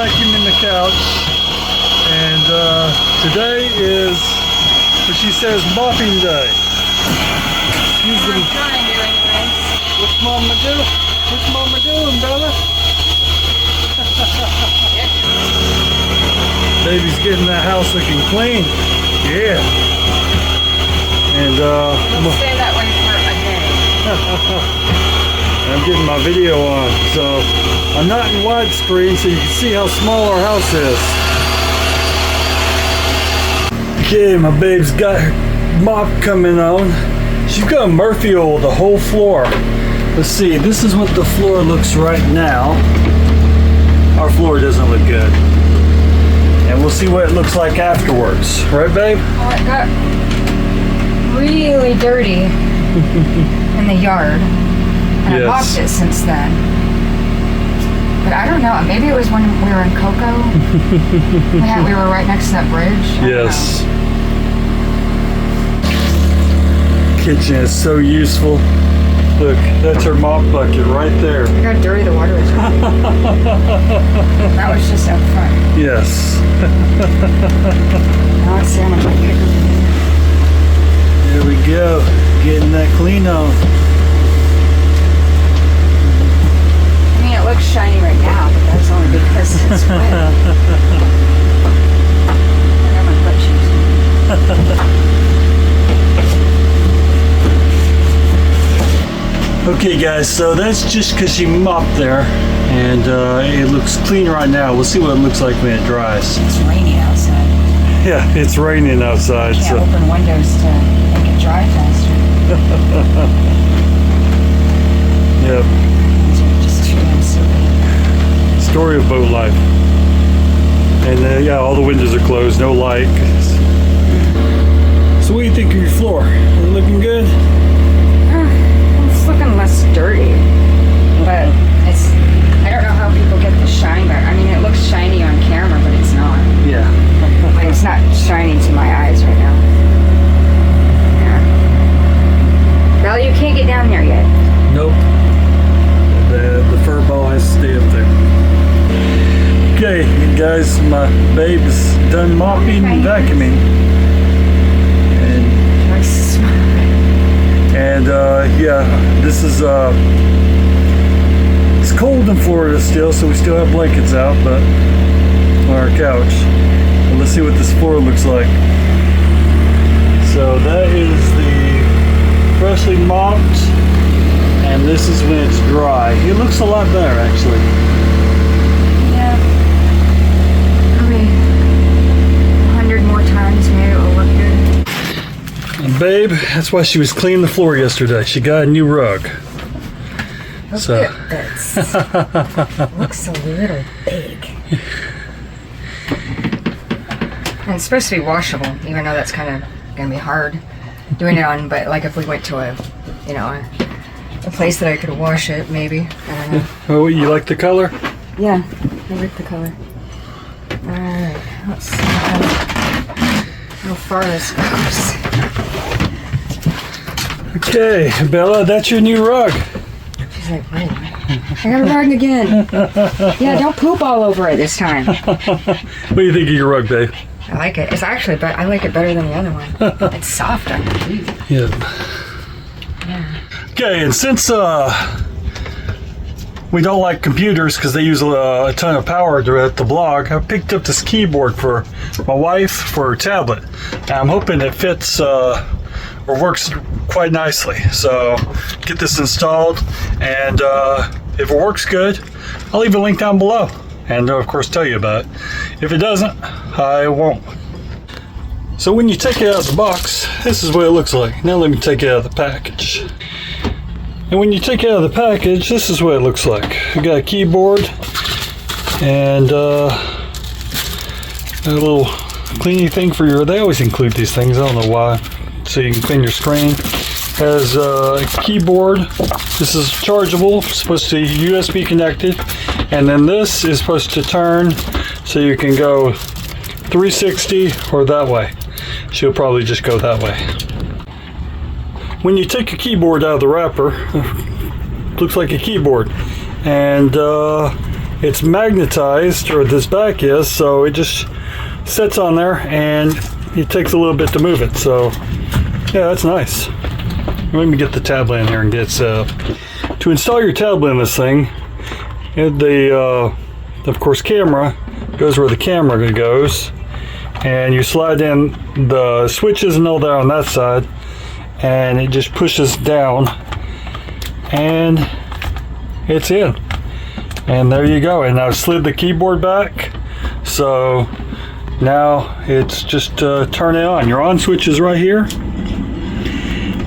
vacuuming the couch, and today is what she says mopping day. She's I'm trying to anyways. What's Mama doing? What's Mama doing, Bella? Baby's getting the house looking clean. Yeah. And We'll stay that way for a day. I'm getting my video on, so I'm not in widescreen, so you can see how small our house is. Okay, my babe's got her mop coming on. She's got Murphy oil the whole floor. Let's see, this is what the floor looks right now. Our floor doesn't look good. And we'll see what it looks like afterwards. Right, babe? Oh, it got really dirty in the yard. And I mopped it since then. But I don't know, maybe it was when we were in Cocoa. we were right next to that bridge. Yes. Kitchen is so useful. Look, that's her mop bucket right there. Look how dirty the water is. That was just out front. Yes. Now let's see how much I get. There we go. Getting that clean on. I mean, it looks shiny right now, but that's only because it's wet. I got my butt shoes. Okay guys, so that's just because she mopped there, and it looks clean right now. We'll see what it looks like when it dries. It's raining outside. Yeah, it's raining outside. Can't So open windows to make it dry faster. yep. Just too damn silly. Story of boat life. And yeah, all the windows are closed, no light. So what do you think of your floor? Is it looking good? It's looking less dirty, but it's, I don't know how people get the shine back. I mean, it looks shiny on camera, but it's not. Yeah. Like, it's not shining to my eyes right now. Yeah. Well, you can't get down there yet. Nope. The fur ball has to stay up there. Okay, guys, my babe's done mopping and vacuuming. And yeah, this is it's cold in Florida still, so we still have blankets out, but on our couch. And let's see what this floor looks like. So that is the freshly mopped, and this is when it's dry. It looks a lot better, actually. Yeah. Probably 100 more times, maybe it will look good. And babe, that's why she was cleaning the floor yesterday. She got a new rug. Look So at this. It looks a little big. And it's supposed to be washable, even though that's kind of going to be hard doing it on, but like if we went to a place that I could wash it, maybe. I don't know. Oh, you like the color? Yeah, I like the color. Alright, let's see how far this goes. Okay, Bella, that's your new rug. She's like, wait, I got a rug again. Yeah, don't poop all over it this time. What do you think of your rug, babe? I like it. It's actually, but I like it better than the other one. It's soft on the feet. Yeah. Okay, and since we don't like computers because they use a ton of power at the blog, I picked up this keyboard for my wife for her tablet. And I'm hoping it fits or works quite nicely. So get this installed, and if it works good, I'll leave a link down below, and of course tell you about it. If it doesn't, I won't. So when you take it out of the box, this is what it looks like. Now let me take it out of the package. And when you take it out of the package, this is what it looks like. You got a keyboard and a little cleaning thing for your, they always include these things, I don't know why, so you can clean your screen. Has a keyboard. This is chargeable, supposed to be USB connected, and then this is supposed to turn so you can go 360 or that way. She'll probably just go that way. When you take a keyboard out of the wrapper, looks like a keyboard, and it's magnetized, or this back is, so it just sits on there and it takes a little bit to move it. So yeah, that's nice. Let me get the tablet in here and get set up. To install your tablet in this thing, the of course camera goes where the camera goes, and you slide in the switches and all that on that side, and it just pushes down and it's in. And there you go. And I've slid the keyboard back, so now it's just turn it on. Your on switch is right here,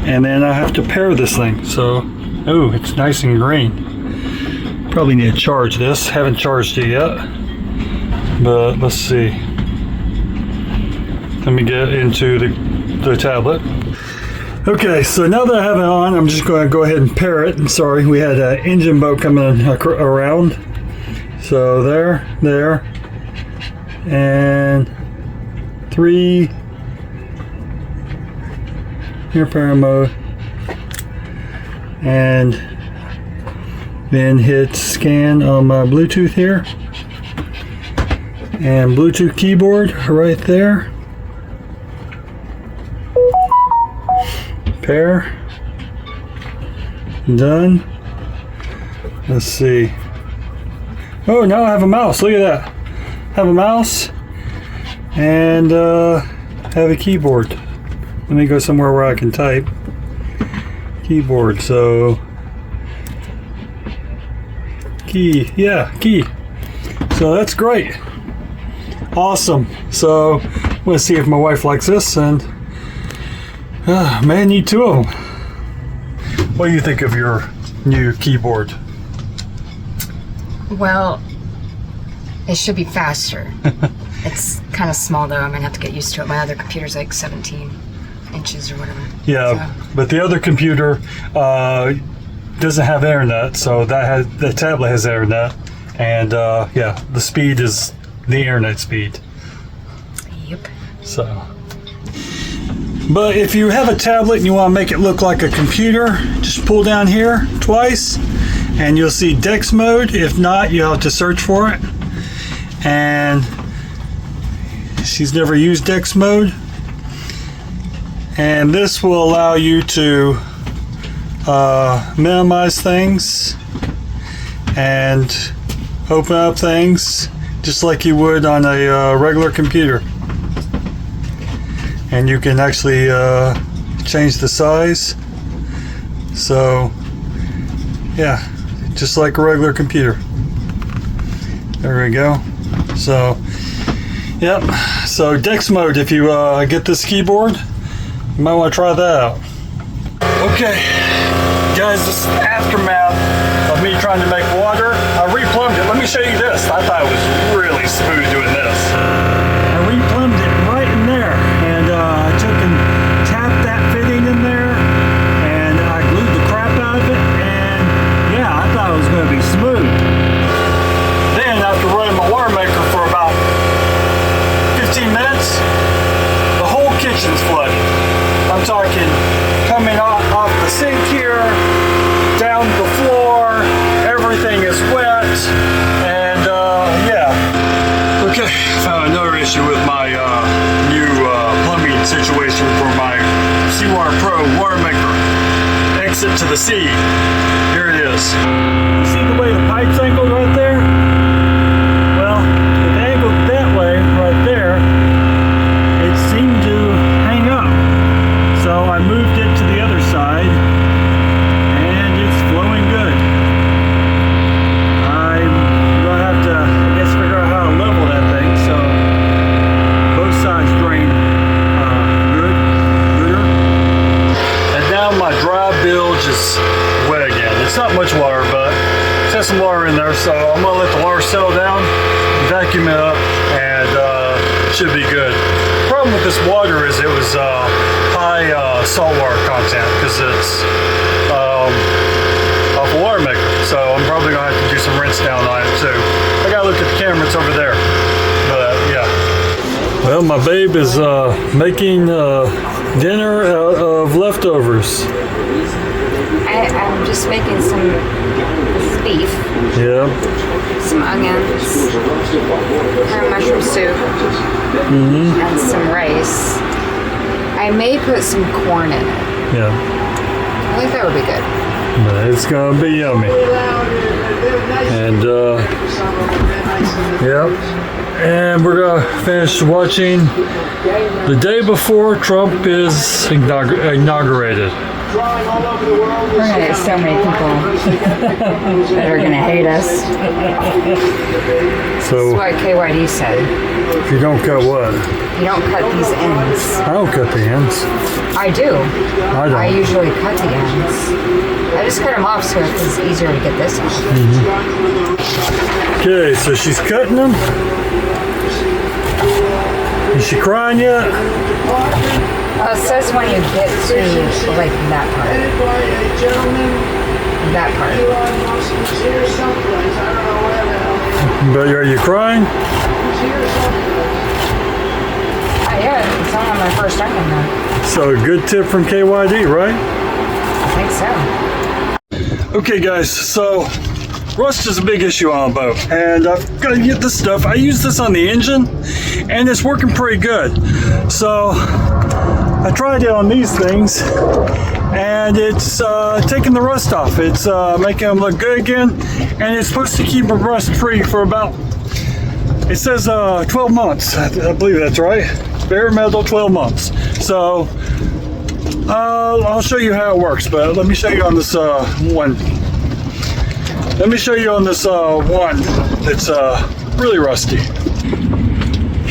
and then I have to pair this thing. So, oh, it's nice and green. Probably need to charge this. Haven't charged it yet, but let's see. Let me get into the tablet. Okay, so now that I have it on, I'm just going to go ahead and pair it. And sorry, we had an engine boat coming around. So there, and 3. Here, pair mode, and then hit scan on my Bluetooth here, and Bluetooth keyboard right there. Pair. Done. Let's see. Oh, now I have a mouse. Look at that. Have a mouse and have a keyboard. Let me go somewhere where I can type. Keyboard. So key. Yeah, key. So that's great. Awesome. So I'm going to see if my wife likes this, and man, need 2 of them. What do you think of your new keyboard? Well, it should be faster. It's kind of small though. I'm gonna have to get used to it. My other computer's like 17 inches or whatever. Yeah, so. But the other computer doesn't have internet, so the tablet has internet, and yeah, the speed is the internet speed. Yep. So. But if you have a tablet and you want to make it look like a computer, just pull down here twice and you'll see Dex mode. If not, you'll have to search for it. And she's never used Dex mode. And this will allow you to minimize things and open up things just like you would on a regular computer. And you can actually change the size. So yeah, just like a regular computer. There we go. So yep, so Dex mode, if you get this keyboard, you might want to try that out. Okay guys, this is the aftermath of me trying to make water. I replumbed it. Let me show you this. I thought it was really smooth doing this. I replumbed it right in there, and I took and tapped that fitting in there, and I glued the crap out of it, and yeah, I thought it was going to be smooth. Then after running my water maker for about 15 minutes, the whole kitchen's flooded. I'm talking coming off the sink here, down the floor, everything is wet, and yeah. Okay, found another issue with my new plumbing situation for my Seawater Pro water maker. Exit to the sea. Here it is. You see the way the pipe's angled right there? Well, if it angled that way right there, it seemed to hang up. So I moved it to the other side, and it's flowing good. I'm gonna have to, I guess, figure out how to level that thing so both sides drain gooder. And now my dry bilge is wet again. It's not much water, but it has some water in there, so I'm gonna let the water settle down, vacuum it up, and it should be good. The problem with this water is it was high saltwater content because it's off a water maker, so I'm probably gonna have to do some rinse down on it too. I gotta look at the camera, it's over there, but yeah. Well, my babe is making dinner out of leftovers. I'm just making some beef, Yeah. some onions, and mushroom soup, and some rice. I may put some corn in it. Yeah. I think that would be good. It's gonna be yummy. And yep. And we're gonna finish watching the day before Trump is inaugurated. We're gonna get so many people that are gonna hate us. So That's what KYD said. if you don't cut what? You don't cut these ends. I don't cut the ends. I do. I don't. I usually cut the ends. I just cut them off so it's easier to get this off. Okay, so she's cutting them. Is she crying yet? Well, it says when you get to like that part. That part. But are you crying? Yeah, it's not my first onion though. So a good tip from KYD, right? I think so. Okay guys, so rust is a big issue on a boat, and I've got to get this stuff. I use this on the engine and it's working pretty good. So I tried it on these things and it's taking the rust off. It's making them look good again, and it's supposed to keep them rust free for about, it says 12 months. I believe that's right. Bare metal, 12 months. So I'll show you how it works, but let me show you on this one. Let me show you on this one that's really rusty.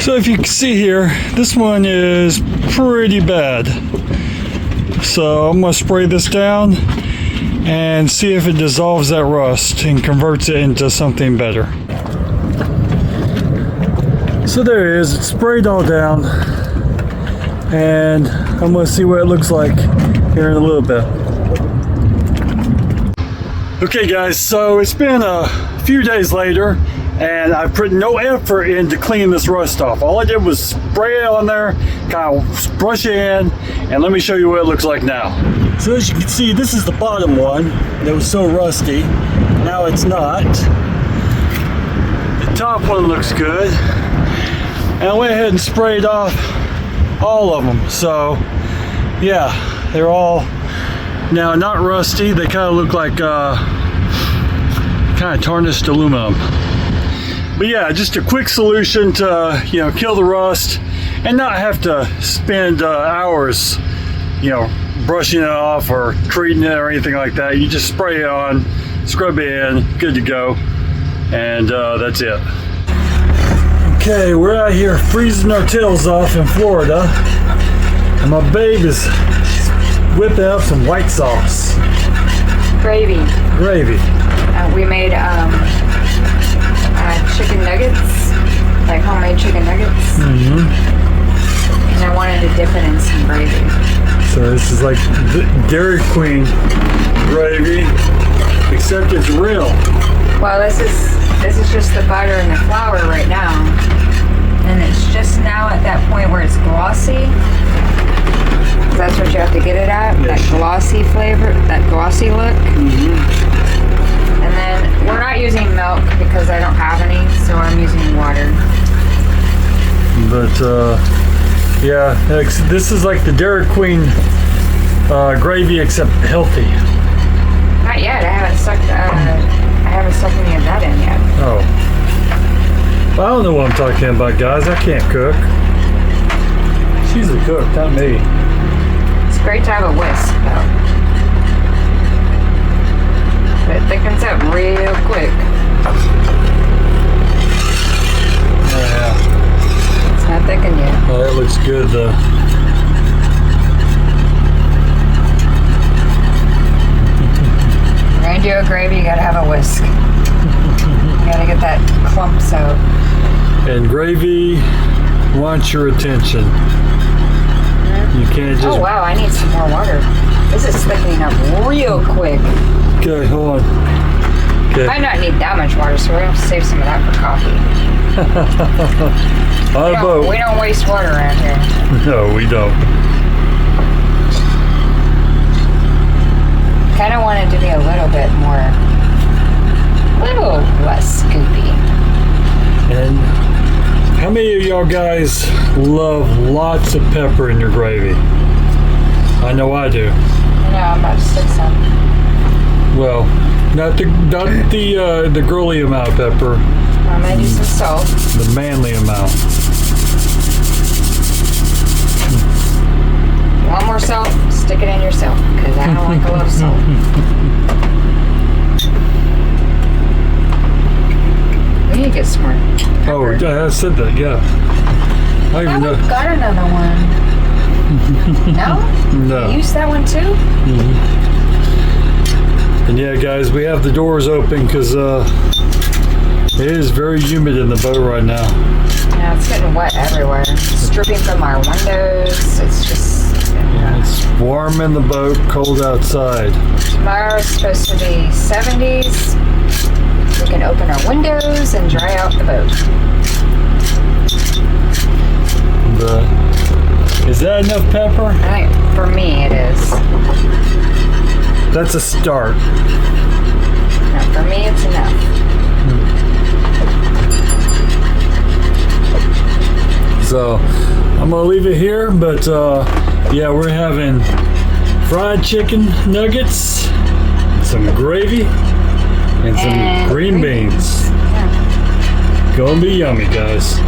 So if you can see here, this one is pretty bad. So I'm gonna spray this down and see if it dissolves that rust and converts it into something better. So there it is, it's sprayed all down, and I'm gonna see what it looks like here in a little bit. Okay guys, so it's been a few days later and I put no effort into cleaning this rust off. All I did was spray it on there, kind of brush it in, and let me show you what it looks like now. So as you can see, this is the bottom one that was so rusty. Now it's not. The top one looks good. And I went ahead and sprayed off all of them. So yeah, they're all now not rusty. They kind of look like kind of tarnished aluminum. But yeah, just a quick solution to, you know, kill the rust and not have to spend hours, you know, brushing it off or treating it or anything like that. You just spray it on, scrub it in, good to go, and that's it. Okay, we're out here freezing our tails off in Florida, and my babe is whipping up some white sauce. Gravy. Gravy. We made chicken nuggets, like homemade chicken nuggets. And I wanted to dip it in some gravy. So this is like Dairy Queen gravy, except it's real. Well, this is just the butter and the flour right now, and it's just now at that point where it's glossy. That's what you have to get it at, yes. That glossy flavor, that glossy look. And then we're not using milk because I don't have any, so I'm using water. But yeah, this is like the Dairy Queen gravy, except healthy. Not yet. I haven't sucked any of that in yet. Oh, well, I don't know what I'm talking about, guys. I can't cook. She's the cook, not me. It's great to have a whisk, though. But it thickens up real quick. Yeah. It's not thickened yet. Oh, that looks good, though. If you're gonna do a gravy, you gotta have a whisk. You gotta get that clumps out. And gravy wants your attention. You can't just... Oh wow, I need some more water. This is thickening up real quick. Okay, hold on. Okay. Might not need that much water, so we're gonna have to save some of that for coffee. On a boat. We don't waste water around here. No, we don't. Kind of want it to be a little bit more, a little less scoopy. y'all guys love lots of pepper in your gravy. I know I do. I know, I'm about to stick some. Well, not the girly amount of pepper. I'm gonna do some salt. The manly amount. You want more salt? Stick it in yourself, because I don't like a lot of salt. We need to get some more pepper. Oh, yeah, I said that, yeah. I don't even know. We've got another one. No? No. You used that one too? And yeah, guys, we have the doors open because it is very humid in the boat right now. Yeah, it's getting wet everywhere. It's dripping from our windows. It's just... It's warm in the boat, cold outside. Tomorrow's supposed to be 70s. We can open our windows and dry out the boat. But is that enough pepper? I think for me it is. That's a start. No, for me it's enough. So I'm gonna leave it here, but yeah, we're having fried chicken nuggets, some gravy, and some green beans. Yeah. Gonna be yummy, guys.